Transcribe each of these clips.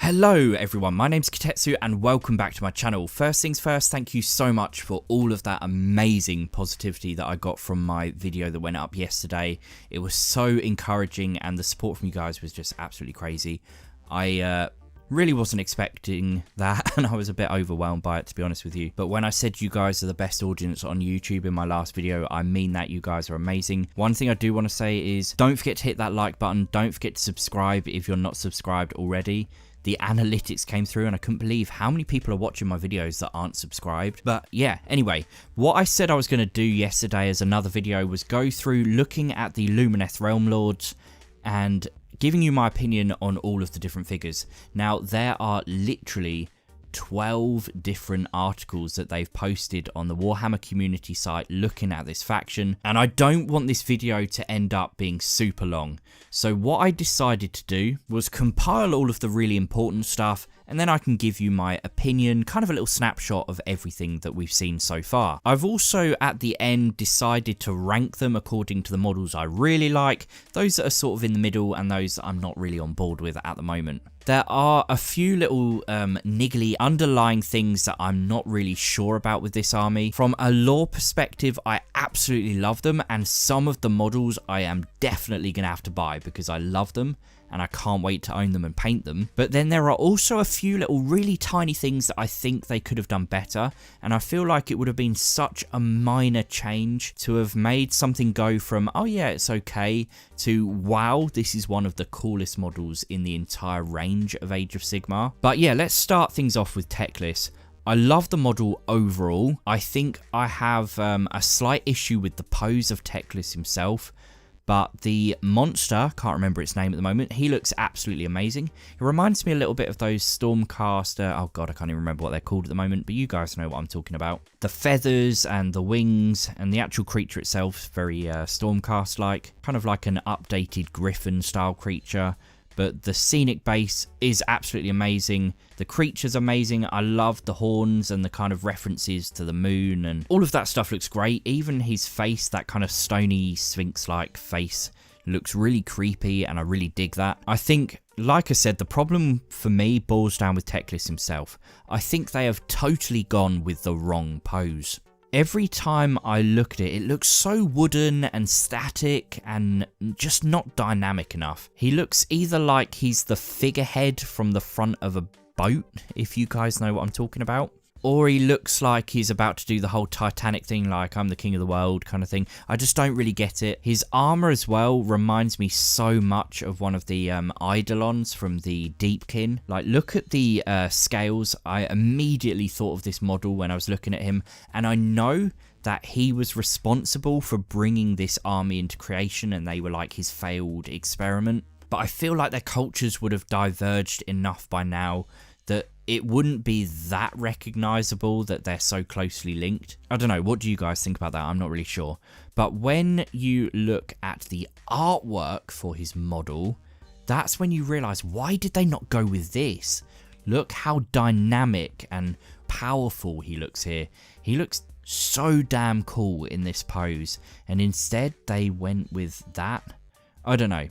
Hello everyone, my name's Kitetsu and welcome back to my channel. First things first, thank you so much for all of that amazing positivity that I got from my video that went up yesterday. It was so encouraging and the support from you guys was just absolutely crazy. I really wasn't expecting that and I was a bit overwhelmed by it, to be honest with you. But when I said you guys are the best audience on YouTube in my last video, I mean that. You guys are amazing. One thing I do want to say is don't forget to hit that like button. Don't forget to subscribe if you're not subscribed already. The analytics came through and I couldn't believe how many people are watching my videos that aren't subscribed. But yeah, anyway, what I said I was going to do yesterday as another video was go through looking at the LUMINETH Realm Lords and giving you my opinion on all of the different figures. Now, there are literally 12 different articles that they've posted on the Warhammer community site looking at this faction, and I don't want this video to end up being super long. So what I decided to do was compile all of the really important stuff, and then I can give you my opinion, kind of a little snapshot of everything that we've seen so far. I've also at the end decided to rank them according to the models I really like, those that are sort of in the middle, and those that I'm not really on board with at the moment. There are a few little niggly underlying things that I'm not really sure about with this army. From a lore perspective, I absolutely love them, and some of the models I am definitely going to have to buy because I love them and I can't wait to own them and paint them. But then there are also a few little really tiny things that I think they could have done better, and I feel like it would have been such a minor change to have made something go from, oh yeah, it's okay, to wow, this is one of the coolest models in the entire range of Age of Sigmar. But yeah, let's start things off with Techless. I love the model overall. I think I have a slight issue with the pose of Techless himself, but the monster, can't remember its name at the moment, he looks absolutely amazing. It reminds me a little bit of those Stormcaster, oh god, I can't even remember what they're called at the moment, but you guys know what I'm talking about. The feathers and the wings and the actual creature itself, very Stormcast-like, kind of like an updated Griffin-style creature. But the scenic base is absolutely amazing. The creature's amazing. I love the horns and the kind of references to the moon, and all of that stuff looks great. Even his face, that kind of stony sphinx-like face, looks really creepy, and I really dig that. I think, like I said, the problem for me boils down with Techless himself. I think they have totally gone with the wrong pose. Every time I look at it, it looks so wooden and static and just not dynamic enough. He looks either like he's the figurehead from the front of a boat, if you guys know what I'm talking about, or he looks like he's about to do the whole Titanic thing, like I'm the king of the world kind of thing. I just don't really get it. His armor as well reminds me so much of one of the Eidolons from the Deepkin. Like, look at the scales. I immediately thought of this model when I was looking at him, and I know that he was responsible for bringing this army into creation and they were like his failed experiment. But I feel like their cultures would have diverged enough by now that it wouldn't be that recognizable that they're so closely linked. I don't know, what do you guys think about that? I'm not really sure. But when you look at the artwork for his model, that's when you realize, why did they not go with this? Look how dynamic and powerful he looks here. He looks so damn cool in this pose, and instead they went with that. I don't know.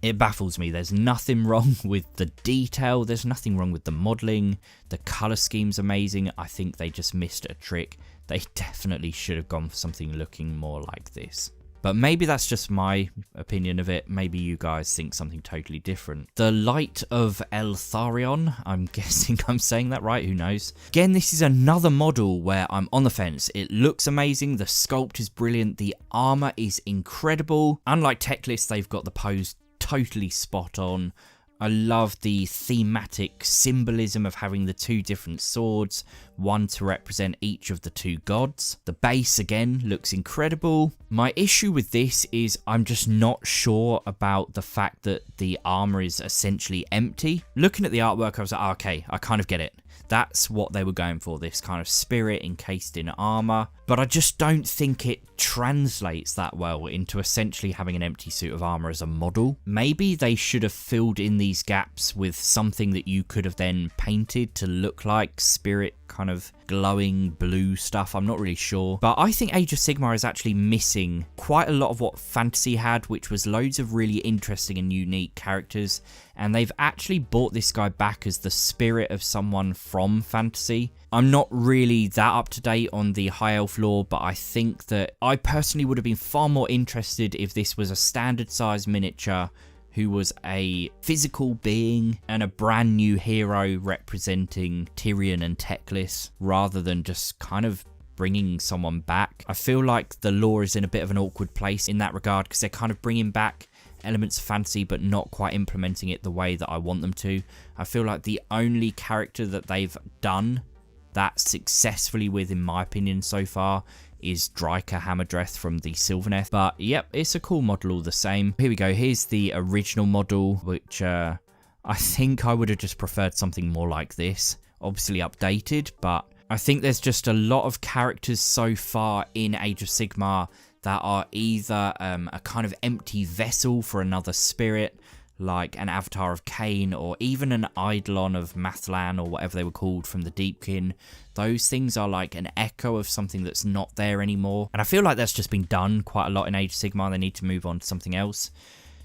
It baffles me. There's nothing wrong with the detail. There's nothing wrong with the modelling. The colour scheme's amazing. I think they just missed a trick. They definitely should have gone for something looking more like this. But maybe that's just my opinion of it. Maybe you guys think something totally different. The Light of Eltharion. I'm guessing I'm saying that right. Who knows? Again, this is another model where I'm on the fence. It looks amazing. The sculpt is brilliant. The armour is incredible. Unlike Techless, they've got the pose totally spot on. I love the thematic symbolism of having the two different swords, one to represent each of the two gods. The base again looks incredible. My issue with this is I'm just not sure about the fact that the armor is essentially empty. Looking at the artwork, I was like, oh, okay, I kind of get it. That's what they were going for, this kind of spirit encased in armor. But I just don't think it translates that well into essentially having an empty suit of armor as a model. Maybe they should have filled in these gaps with something that you could have then painted to look like spirit, kind of glowing blue stuff. I'm not really sure. But I think Age of Sigmar is actually missing quite a lot of what Fantasy had, which was loads of really interesting and unique characters. And they've actually brought this guy back as the spirit of someone from Fantasy. I'm not really that up to date on the High Elf lore, but I think that I personally would have been far more interested if this was a standard size miniature who was a physical being and a brand new hero representing Tyrion and Techless, rather than just kind of bringing someone back. I feel like the lore is in a bit of an awkward place in that regard, because they're kind of bringing back elements of Fantasy but not quite implementing it the way that I want them to. I feel like the only character that they've done that successfully with, in my opinion so far, is Dryker Hammerdreth from the Sylvaneth. But yep, it's a cool model all the same. Here we go. Here's the original model, which I think I would have just preferred something more like this. Obviously updated, but I think there's just a lot of characters so far in Age of Sigmar that are either a kind of empty vessel for another spirit, like an Avatar of Cain, or even an Eidolon of Mathlan, or whatever they were called from the Deepkin. Those things are like an echo of something that's not there anymore. And I feel like that's just been done quite a lot in Age of Sigmar. They need to move on to something else.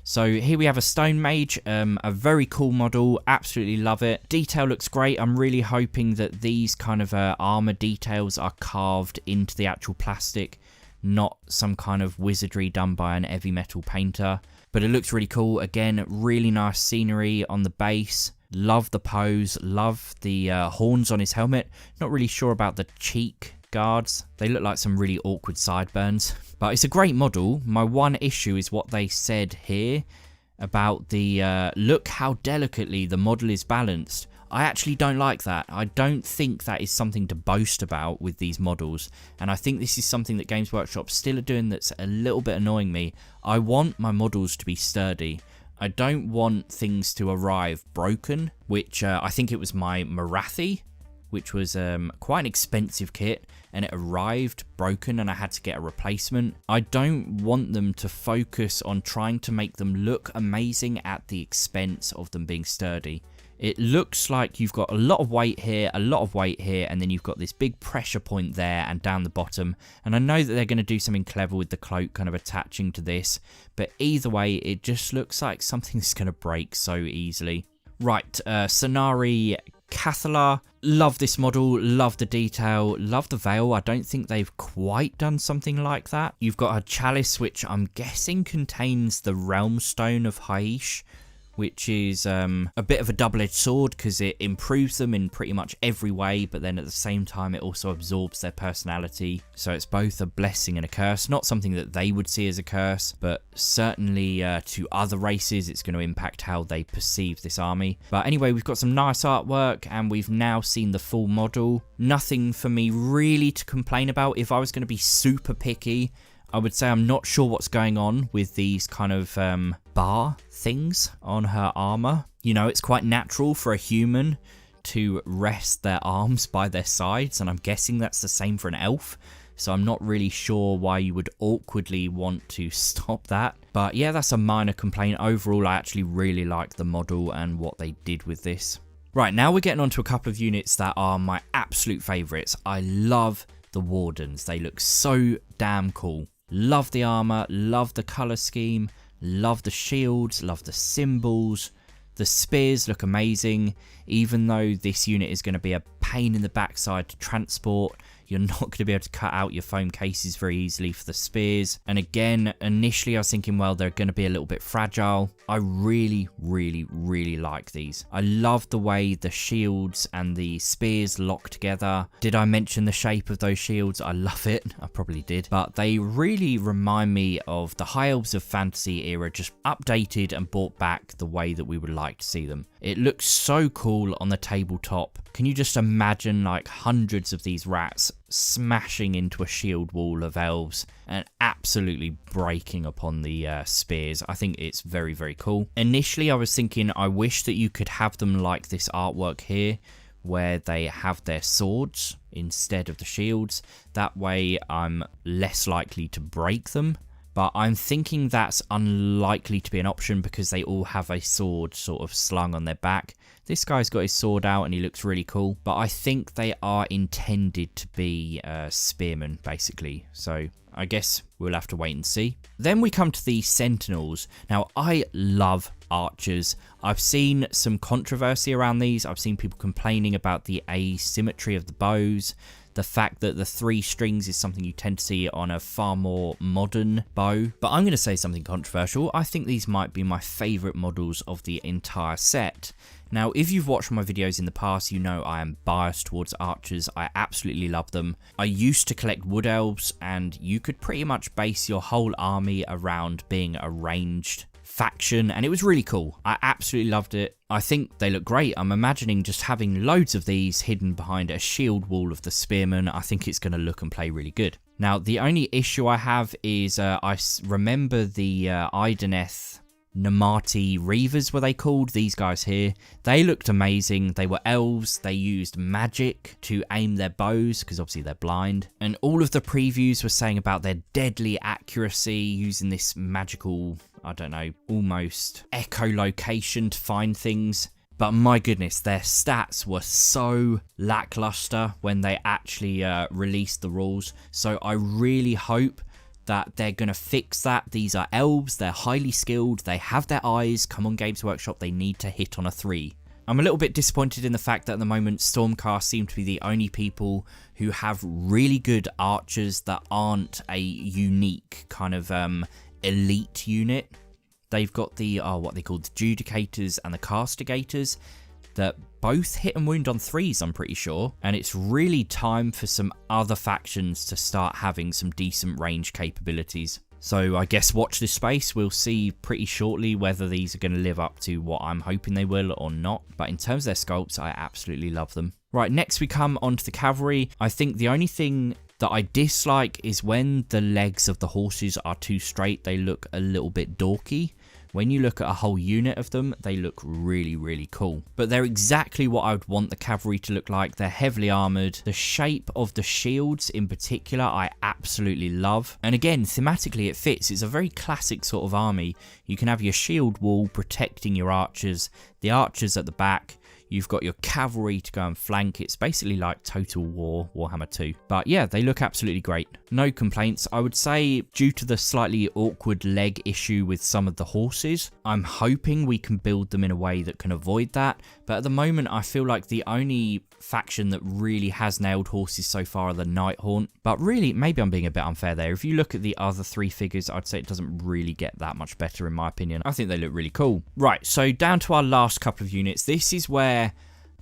So here we have a Stone Mage, a very cool model, absolutely love it. Detail looks great. I'm really hoping that these kind of armor details are carved into the actual plastic, not some kind of wizardry done by an heavy metal painter. But it looks really cool. Again, really nice scenery on the base. Love the pose. Love the horns on his helmet. Not really sure about the cheek guards. They look like some really awkward sideburns. But it's a great model. My one issue is what they said here about the look how delicately the model is balanced. I actually don't like that. I don't think that is something to boast about with these models, and I think this is something that Games Workshop still are doing that's a little bit annoying me. I want my models to be sturdy. I don't want things to arrive broken, which I think it was my Marathi, which was quite an expensive kit, and it arrived broken and I had to get a replacement. I don't want them to focus on trying to make them look amazing at the expense of them being sturdy. It looks like you've got a lot of weight here, a lot of weight here, and then you've got this big pressure point there and down the bottom. And I know that they're going to do something clever with the cloak kind of attaching to this, but either way, it just looks like something's going to break so easily. Right, Sinara Cathala. Love this model, love the detail, love the veil. I don't think they've quite done something like that. You've got a chalice, which I'm guessing contains the Realm Stone of Haish, which is a bit of a double-edged sword because it improves them in pretty much every way, but then at the same time it also absorbs their personality. So it's both a blessing and a curse. Not something that they would see as a curse, but certainly to other races it's going to impact how they perceive this army. But anyway, we've got some nice artwork and we've now seen the full model. Nothing for me really to complain about. If I was going to be super picky, I would say I'm not sure what's going on with these kind of bar things on her armor. You know, it's quite natural for a human to rest their arms by their sides, and I'm guessing that's the same for an elf. So I'm not really sure why you would awkwardly want to stop that. But yeah, that's a minor complaint. Overall, I actually really like the model and what they did with this. Right, now we're getting on to a couple of units that are my absolute favourites. I love the Wardens. They look so damn cool. Love the armor, love the color scheme, love the shields, love the symbols. The spears look amazing, even though this unit is going to be a pain in the backside to transport. You're not going to be able to cut out your foam cases very easily for the spears. And again, initially I was thinking, well, they're going to be a little bit fragile. I really, really, really like these. I love the way the shields and the spears lock together. Did I mention the shape of those shields? I love it. I probably did. But they really remind me of the High Elves of Fantasy era, just updated and brought back the way that we would like to see them. It looks so cool on the tabletop. Can you just imagine like hundreds of these rats smashing into a shield wall of elves and absolutely breaking upon the spears? I think it's very, very cool. Initially, I was thinking I wish that you could have them like this artwork here, where they have their swords instead of the shields. That way I'm less likely to break them. But I'm thinking that's unlikely to be an option because they all have a sword sort of slung on their back. This guy's got his sword out and he looks really cool. But I think they are intended to be spearmen, basically. So I guess we'll have to wait and see. Then we come to the sentinels. Now, I love archers. I've seen some controversy around these. I've seen people complaining about the asymmetry of the bows. The fact that the 3 strings is something you tend to see on a far more modern bow. But I'm going to say something controversial. I think these might be my favourite models of the entire set. Now, if you've watched my videos in the past, you know I am biased towards archers. I absolutely love them. I used to collect wood elves, and you could pretty much base your whole army around being a ranged faction, and it was really cool. I absolutely loved it. I think they look great. I'm imagining just having loads of these hidden behind a shield wall of the spearmen. I think it's going to look and play really good. Now, the only issue I have is I remember the Ideneth Namati Reavers, were they called? These guys here. They looked amazing. They were elves. They used magic to aim their bows because obviously they're blind. And all of the previews were saying about their deadly accuracy using this magical, I don't know, almost echolocation to find things. But my goodness, their stats were so lackluster when they actually released the rules. So I really hope that they're going to fix that. These are elves, they're highly skilled, they have their eyes. Come on, Games Workshop, they need to hit on a 3. I'm a little bit disappointed in the fact that at the moment Stormcast seem to be the only people who have really good archers that aren't a unique kind of elite unit. They've got the, what they call the Judicators and the Castigators that both hit and wound on 3s, I'm pretty sure. And it's really time for some other factions to start having some decent range capabilities. So I guess watch this space. We'll see pretty shortly whether these are going to live up to what I'm hoping they will or not. But in terms of their sculpts, I absolutely love them. Right, next we come onto the cavalry. I think the only thing that I dislike is when the legs of the horses are too straight, they look a little bit dorky. When you look at a whole unit of them, they look really, really cool. But they're exactly what I would want the cavalry to look like. They're heavily armoured. The shape of the shields in particular, I absolutely love. And again, thematically it fits. It's a very classic sort of army. You can have your shield wall protecting your archers, the archers at the back. You've got your cavalry to go and flank. It's basically like Total War, Warhammer 2. But yeah, they look absolutely great. No complaints. I would say due to the slightly awkward leg issue with some of the horses, I'm hoping we can build them in a way that can avoid that. But at the moment, I feel like the only faction that really has nailed horses so far are the Nighthaunt. But really, maybe I'm being a bit unfair there. If you look at the other 3 figures, I'd say it doesn't really get that much better in my opinion. I think they look really cool. Right, so down to our last couple of units. This is where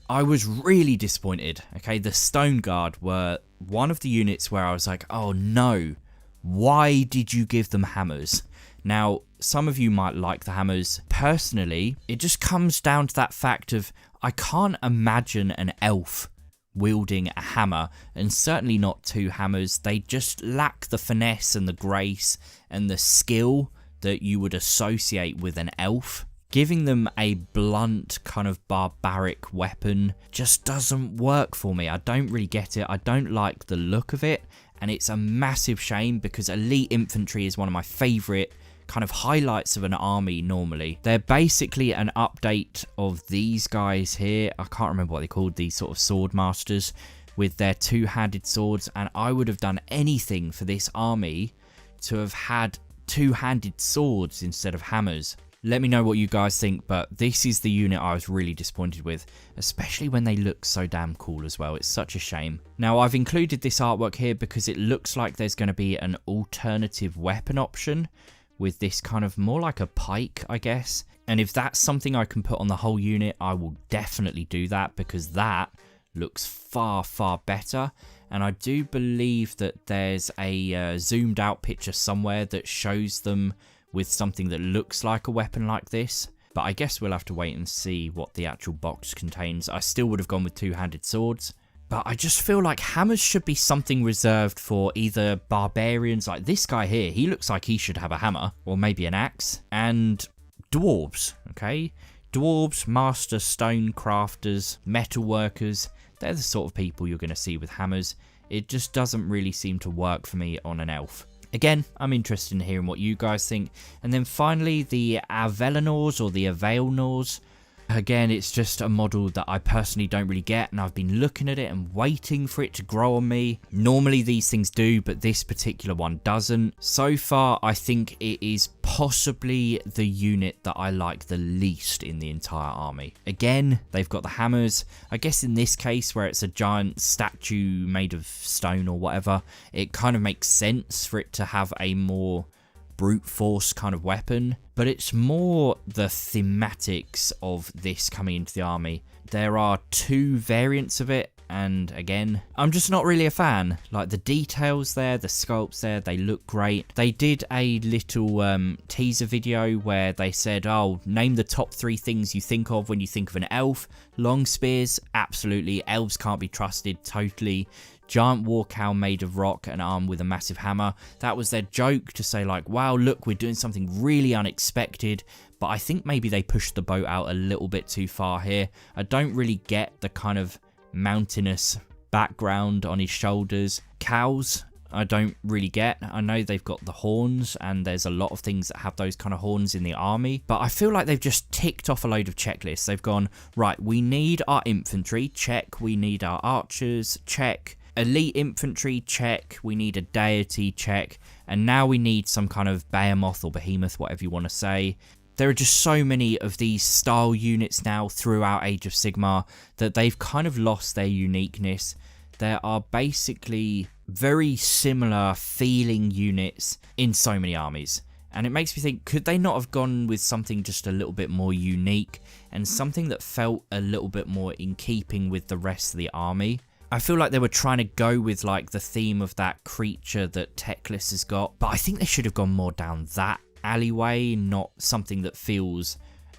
I was really disappointed. Okay, the Stone Guard were one of the units where I was like, oh no, why did you give them hammers? Now, some of you might like the hammers. Personally, it just comes down to that fact of I can't imagine an elf wielding a hammer, and certainly not 2 hammers. They just lack the finesse and the grace and the skill that you would associate with an elf. Giving them a blunt kind of barbaric weapon just doesn't work for me. I don't really get it. I don't like the look of it, and it's a massive shame because elite infantry is one of my favourite kind of highlights of an army normally. They're basically an update of these guys here. I can't remember what they're called, these sort of sword masters with their 2-handed swords, and I would have done anything for this army to have had 2-handed swords instead of hammers. Let me know what you guys think, but this is the unit I was really disappointed with, especially when they look so damn cool as well. It's such a shame. Now, I've included this artwork here because it looks like there's going to be an alternative weapon option with this kind of more like a pike, I guess. And if that's something I can put on the whole unit, I will definitely do that because that looks far, far better. And I do believe that there's a zoomed out picture somewhere that shows them with something that looks like a weapon like this. But I guess we'll have to wait and see what the actual box contains. I still would have gone with 2-handed swords. But I just feel like hammers should be something reserved for either barbarians, like this guy here. He looks like he should have a hammer, or maybe an axe. And dwarves, okay? Dwarves, master stone crafters, metal workers, they're the sort of people you're going to see with hammers. It just doesn't really seem to work for me on an elf. Again, I'm interested in hearing what you guys think. And then finally, the Avalonors or the Avalonors. Again, it's just a model that I personally don't really get, and I've been looking at it and waiting for it to grow on me. Normally these things do, but this particular one doesn't. So far, I think it is possibly the unit that I like the least in the entire army. Again, they've got the hammers. I guess in this case, where it's a giant statue made of stone or whatever, it kind of makes sense for it to have a more brute force kind of weapon, but it's more the thematics of this coming into the army. There are two variants of it, and again, I'm just not really a fan. Like, the details there, the sculpts there, they look great. They did a little teaser video where they said, oh, name the top 3 things you think of when you think of an elf. Long spears, absolutely. Elves can't be trusted, totally. Giant war cow made of rock and armed with a massive hammer. That was their joke, to say like, wow, look, we're doing something really unexpected. But I think maybe they pushed the boat out a little bit too far here. I don't really get the kind of mountainous background on his shoulders. Cows, I don't really get. I know they've got the horns, and there's a lot of things that have those kind of horns in the army, but I feel like they've just ticked off a load of checklists. They've gone, right, we need our infantry, check. We need our archers, check. Elite infantry, check. We need a deity, check. And now we need some kind of behemoth or behemoth, whatever you want to say. There are just so many of these style units now throughout Age of Sigmar that they've kind of lost their uniqueness. There are basically very similar feeling units in so many armies. And it makes me think, could they not have gone with something just a little bit more unique and something that felt a little bit more in keeping with the rest of the army? I feel like they were trying to go with like the theme of that creature that Techless has got, but I think they should have gone more down that alleyway, not something that feels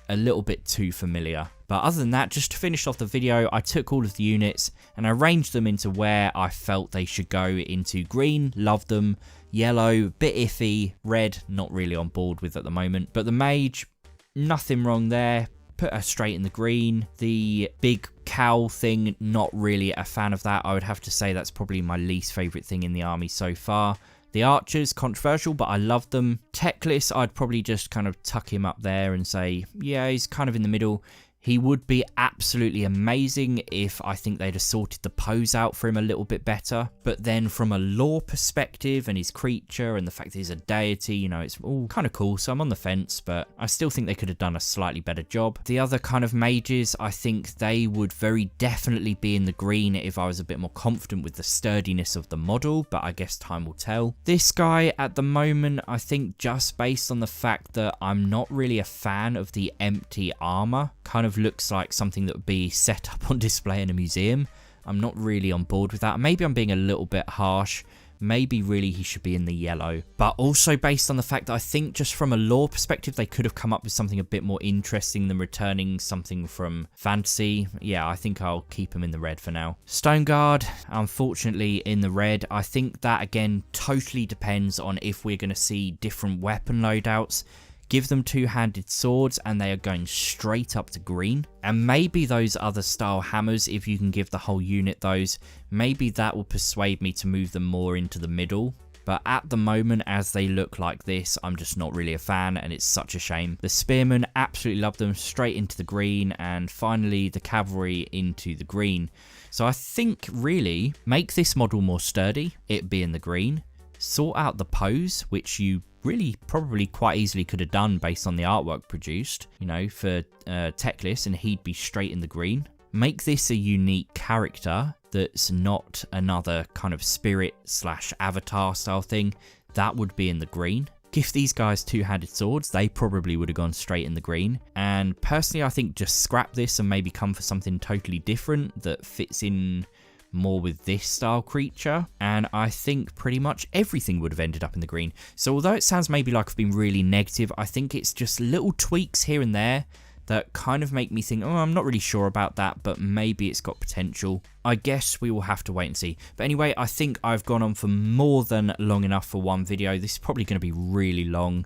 a little bit too familiar. But other than that, just to finish off the video, I took all of the units and I arranged them into where I felt they should go into. Green, love them. Yellow, bit iffy. Red, not really on board with at the moment. But the mage, nothing wrong there. Put her straight in the green. The big cow thing, not really a fan of that. I would have to say that's probably my least favourite thing in the army so far. The archers, controversial, but I love them. Techless, I'd probably just kind of tuck him up there and say, yeah, he's kind of in the middle. He would be absolutely amazing if I think they'd have sorted the pose out for him a little bit better. But then from a lore perspective and his creature and the fact that he's a deity, you know, it's all kind of cool. So I'm on the fence, but I still think they could have done a slightly better job. The other kind of mages, I think they would very definitely be in the green if I was a bit more confident with the sturdiness of the model, but I guess time will tell. This guy at the moment, I think just based on the fact that I'm not really a fan of the empty armor, kind of looks like something that would be set up on display in a museum. I'm not really on board with that. Maybe I'm being a little bit harsh. Maybe really he should be in the yellow. But also based on the fact that I think just from a lore perspective, they could have come up with something a bit more interesting than returning something from fantasy. Yeah, I think I'll keep him in the red for now. Stone Guard, unfortunately in the red. I think that again totally depends on if we're going to see different weapon loadouts. Give them two-handed swords and they are going straight up to green. And maybe those other style hammers, if you can give the whole unit those, maybe that will persuade me to move them more into the middle. But at the moment, as they look like this, I'm just not really a fan, and it's such a shame. The spearmen, absolutely love them, straight into the green, and finally the cavalry into the green. So I think really make this model more sturdy, it be in the green. Sort out the pose, which you really probably quite easily could have done based on the artwork produced, you know, for Techless, and he'd be straight in the green. Make this a unique character that's not another kind of spirit slash avatar style thing. That would be in the green. Give these guys two-handed swords, they probably would have gone straight in the green. And personally, I think just scrap this and maybe come for something totally different that fits in more with this style creature, and I think pretty much everything would have ended up in the green. So although it sounds maybe like I've been really negative, I think it's just little tweaks here and there that kind of make me think, oh, I'm not really sure about that, but maybe it's got potential. I guess we will have to wait and see. But anyway, I think I've gone on for more than long enough for one video. This is probably going to be really long.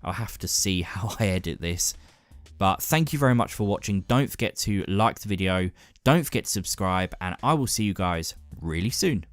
I'll have to see how I edit this. But thank you very much for watching. Don't forget to like the video, don't forget to subscribe, and I will see you guys really soon.